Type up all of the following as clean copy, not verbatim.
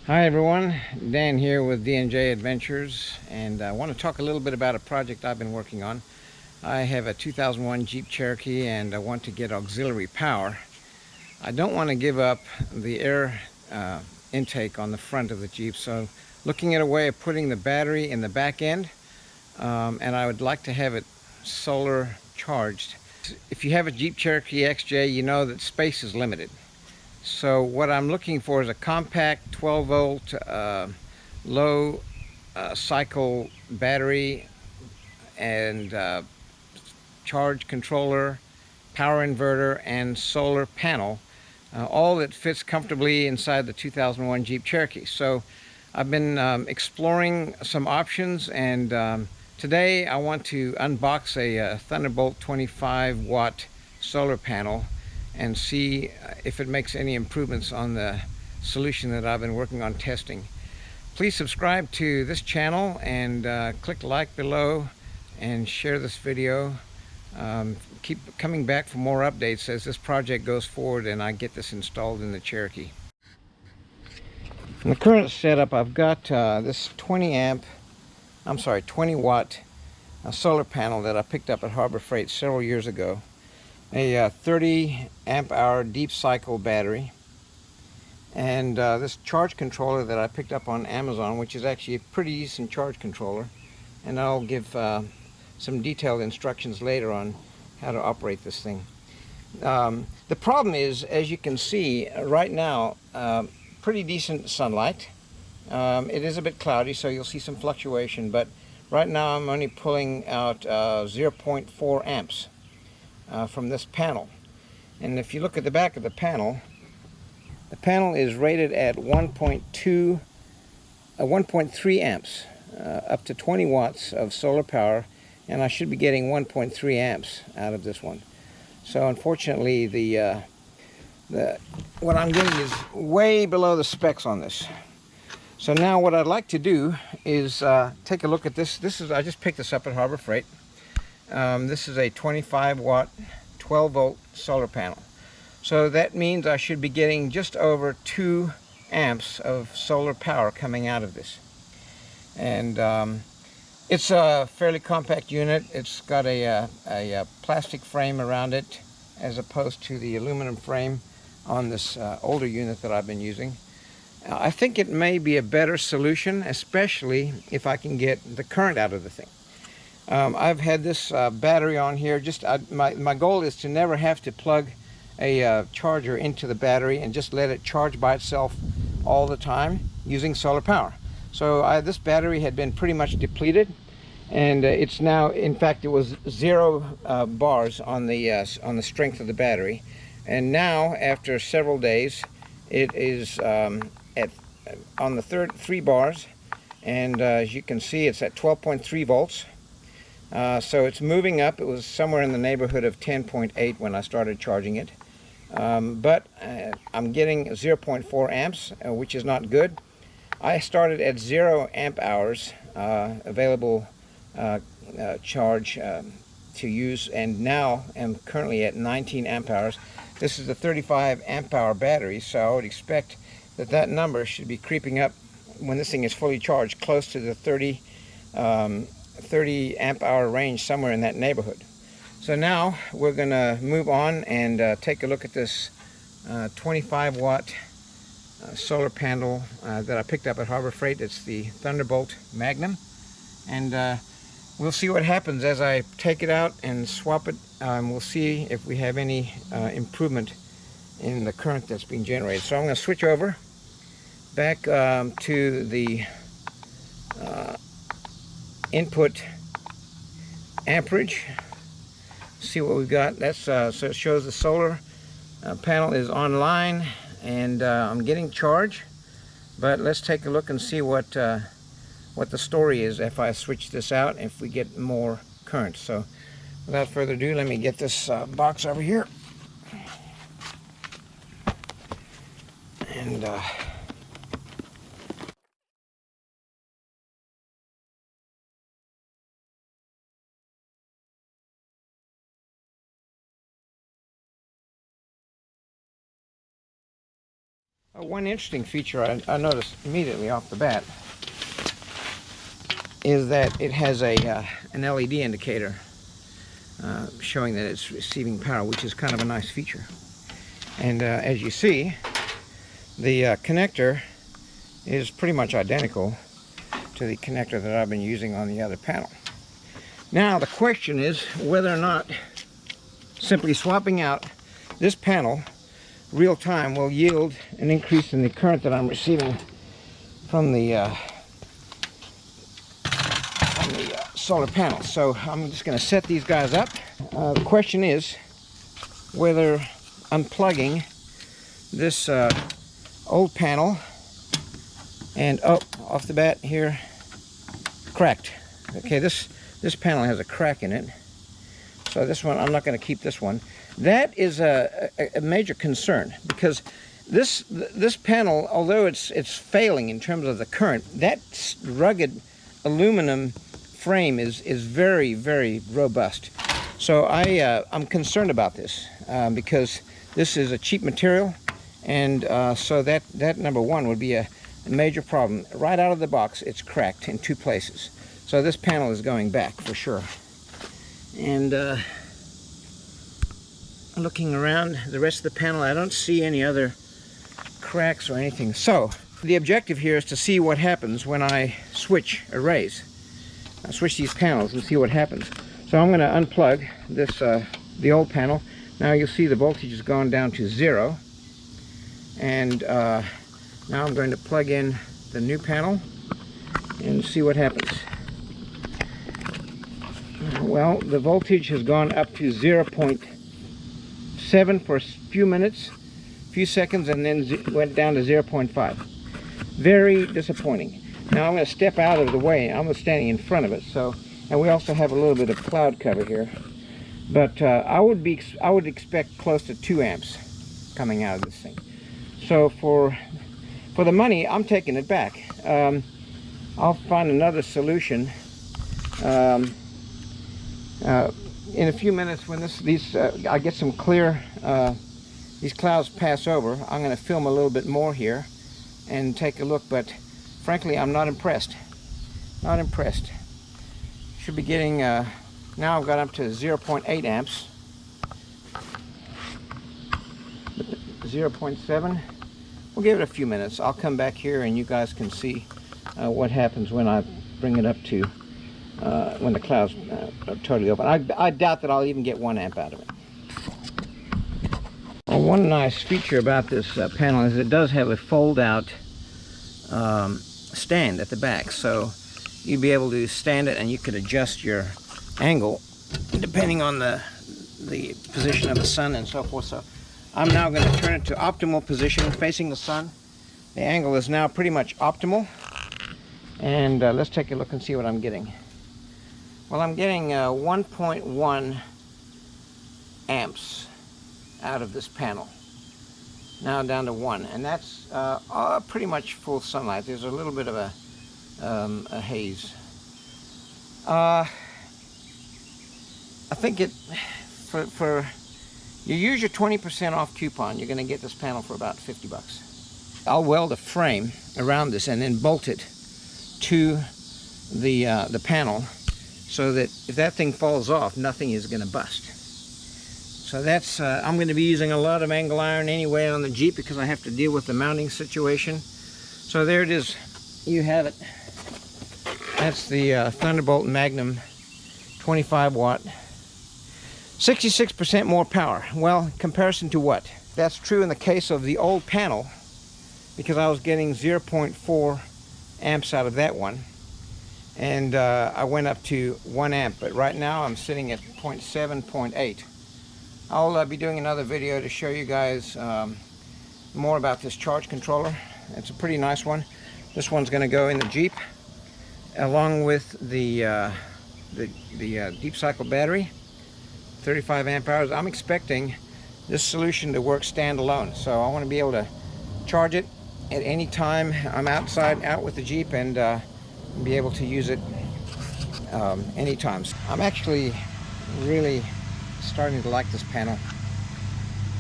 Hi everyone, Dan here with D&J Adventures, and I want to talk a little bit about a project I've been working on. I have a 2001 Jeep Cherokee and I want to get auxiliary power. I don't want to give up the air intake on the front of the Jeep, so looking at a way of putting the battery in the back end, and I would like to have it solar charged. If you have a Jeep Cherokee XJ, you know that space is limited. So what I'm looking for is a compact 12 volt low cycle battery and charge controller, power inverter, and solar panel, all that fits comfortably inside the 2001 Jeep Cherokee. So I've been exploring some options, and today I want to unbox a Thunderbolt 25 watt solar panel and see if it makes any improvements on the solution that I've been working on testing. Please subscribe to this channel and click like below and share this video. Keep coming back for more updates as this project goes forward and I get this installed in the Cherokee. In the current setup, I've got this 20 watt solar panel that I picked up at Harbor Freight several years ago. A 30 amp hour deep cycle battery, and this charge controller that I picked up on Amazon, which is actually a pretty decent charge controller, and I'll give some detailed instructions later on how to operate this thing. The problem is, as you can see right now, pretty decent sunlight. It is a bit cloudy, so you'll see some fluctuation, but right now I'm only pulling out 0.4 amps from this panel. And if you look at the back of the panel is rated at 1.3 amps, up to 20 watts of solar power, and I should be getting 1.3 amps out of this one. So unfortunately, what I'm getting is way below the specs on this. So now what I'd like to do is take a look at this. I just picked this up at Harbor Freight. This is a 25 watt 12 volt solar panel. So that means I should be getting just over 2 amps of solar power coming out of this. And it's a fairly compact unit. It's got a plastic frame around it as opposed to the aluminum frame on this older unit that I've been using. I think it may be a better solution, especially if I can get the current out of the thing. I've had this battery on here. My goal is to never have to plug a charger into the battery and just let it charge by itself all the time using solar power. So this battery had been pretty much depleted, and it's now, in fact, it was 0 bars on the strength of the battery, and now after several days it is on the 3 bars, and as you can see, it's at 12.3 volts. So it's moving up. It was somewhere in the neighborhood of 10.8 when I started charging it. But I'm getting 0.4 amps, which is not good. I started at 0 amp hours available charge to use, and now am currently at 19 amp hours. This is a 35 amp hour battery, so I would expect that number should be creeping up when this thing is fully charged, close to the 30 amp hour range, somewhere in that neighborhood. So now we're going to move on and take a look at this 25 watt solar panel that I picked up at Harbor Freight. It's the Thunderbolt Magnum, and we'll see what happens as I take it out and swap it. We'll see if we have any improvement in the current that's being generated. So I'm going to switch over back to the input amperage. See what we've got. That's so it shows the solar panel is online, and I'm getting charge. But let's take a look and see what the story is if I switch this out, if we get more current. So without further ado, let me get this box over here, and One interesting feature I noticed immediately off the bat is that it has an LED indicator showing that it's receiving power, which is kind of a nice feature. And as you see, the connector is pretty much identical to the connector that I've been using on the other panel. Now the question is whether or not simply swapping out this panel real time will yield an increase in the current that I'm receiving from the solar panel. So I'm just going to set these guys up. The question is whether unplugging this old panel, and off the bat here, cracked. Okay, this panel has a crack in it, so this one, I'm not going to keep this one. That is a major concern, because this panel, although it's failing in terms of the current, that rugged aluminum frame is very, very robust. So I'm concerned about this because this is a cheap material, and so that number one would be a major problem. Right out of the box, it's cracked in 2 places. So this panel is going back for sure. And looking around the rest of the panel, I don't see any other cracks or anything. So the objective here is to see what happens when I switch arrays. I switch these panels and see what happens. So I'm going to unplug this the old panel. Now you'll see the voltage has gone down to 0, and now I'm going to plug in the new panel and see what happens. Well, the voltage has gone up to 0.7 for a few minutes, few seconds, and then went down to 0.5. Very disappointing. Now I'm going to step out of the way. I'm standing in front of it, so, and we also have a little bit of cloud cover here. But I would expect close to 2 amps coming out of this thing. So for the money, I'm taking it back. I'll find another solution. In a few minutes, when I get some clear, these clouds pass over, I'm going to film a little bit more here and take a look. But frankly, I'm not impressed. Not impressed. Should be getting, now I've got up to 0.8 amps. 0.7. We'll give it a few minutes. I'll come back here and you guys can see what happens when I bring it up to when the clouds are totally open. I doubt that I'll even get 1 amp out of it. Well, one nice feature about this panel is it does have a fold-out stand at the back, so you'd be able to stand it and you could adjust your angle depending on the position of the sun and so forth. So I'm now going to turn it to optimal position facing the sun. The angle is now pretty much optimal, and let's take a look and see what I'm getting. Well, I'm getting 1.1 amps out of this panel. Now down to 1, and that's pretty much full sunlight. There's a little bit of a haze. I think for you use your 20% off coupon, you're going to get this panel for about 50 bucks. I'll weld a frame around this and then bolt it to the panel, so that if that thing falls off, nothing is going to bust. So that's, I'm going to be using a lot of angle iron anyway on the Jeep because I have to deal with the mounting situation. So there it is. You have it. That's the Thunderbolt Magnum 25 watt. 66% more power. Well, in comparison to what? That's true in the case of the old panel, because I was getting 0.4 amps out of that one. And I went up to 1 amp, but right now I'm sitting at 0.7, 0.8. I'll be doing another video to show you guys more about this charge controller. It's a pretty nice one. This one's going to go in the Jeep along with the deep cycle battery, 35 amp hours. I'm expecting this solution to work standalone, so I want to be able to charge it at any time I'm out with the Jeep, and be able to use it anytime. I'm actually really starting to like this panel.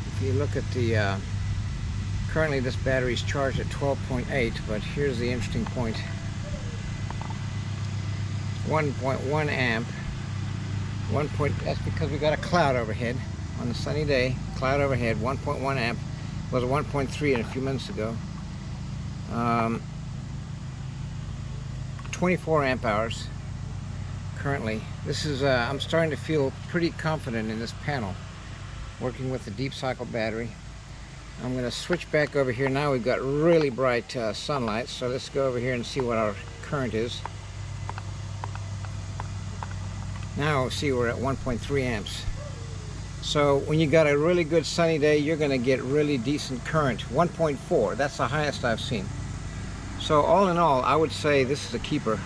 If you look at the Currently this battery is charged at 12.8, but here's the interesting point. 1.1 amp. That's because we got a cloud overhead. On a sunny day, cloud overhead, 1.1 amp. Was a 1.3 a few minutes ago. 24 amp hours currently. This is I'm starting to feel pretty confident in this panel, working with the deep cycle battery. I'm going to switch back over here. Now we've got really bright sunlight, so let's go over here and see what our current is. Now see we're at 1.3 amps. So when you got a really good sunny day, you're going to get really decent current. 1.4, that's the highest I've seen. So all in all, I would say this is a keeper.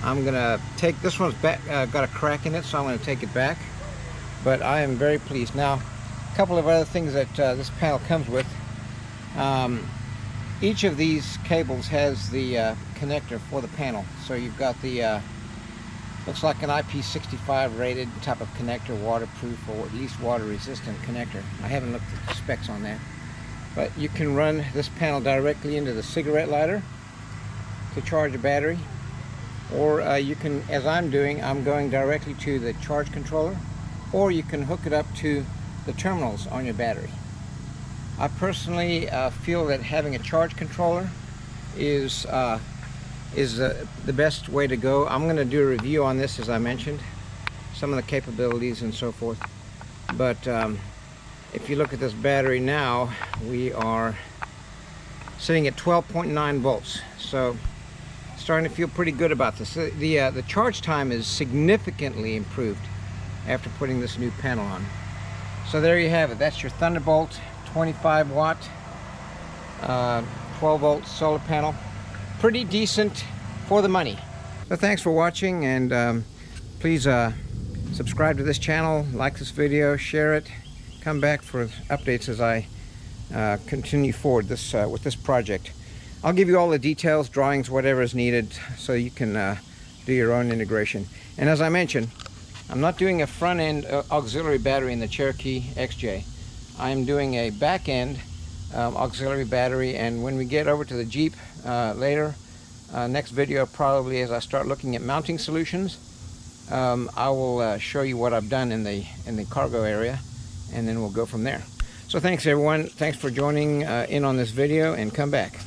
I'm going to take this one's back, got a crack in it, so I'm going to take it back. But I am very pleased. Now, a couple of other things that this panel comes with. Each of these cables has the connector for the panel. So you've got the looks like an IP65 rated type of connector, waterproof or at least water resistant connector. I haven't looked at the specs on that. But you can run this panel directly into the cigarette lighter to charge a battery. Or you can, as I'm doing, I'm going directly to the charge controller. Or you can hook it up to the terminals on your battery. I personally feel that having a charge controller is the best way to go. I'm going to do a review on this, as I mentioned, some of the capabilities and so forth. But if you look at this battery now, we are sitting at 12.9 volts. So starting to feel pretty good about this. The charge time is significantly improved after putting this new panel on. So there you have it. That's your Thunderbolt 25 watt 12 volt solar panel. Pretty decent for the money. So thanks for watching, and please subscribe to this channel, like this video, share it, come back for updates as I continue forward with this project. I'll give you all the details, drawings, whatever is needed, so you can do your own integration. And as I mentioned, I'm not doing a front-end auxiliary battery in the Cherokee XJ. I'm doing a back-end auxiliary battery, and when we get over to the Jeep later, next video probably, as I start looking at mounting solutions, I will show you what I've done in the cargo area, and then we'll go from there. So thanks everyone. Thanks for joining in on this video, and come back.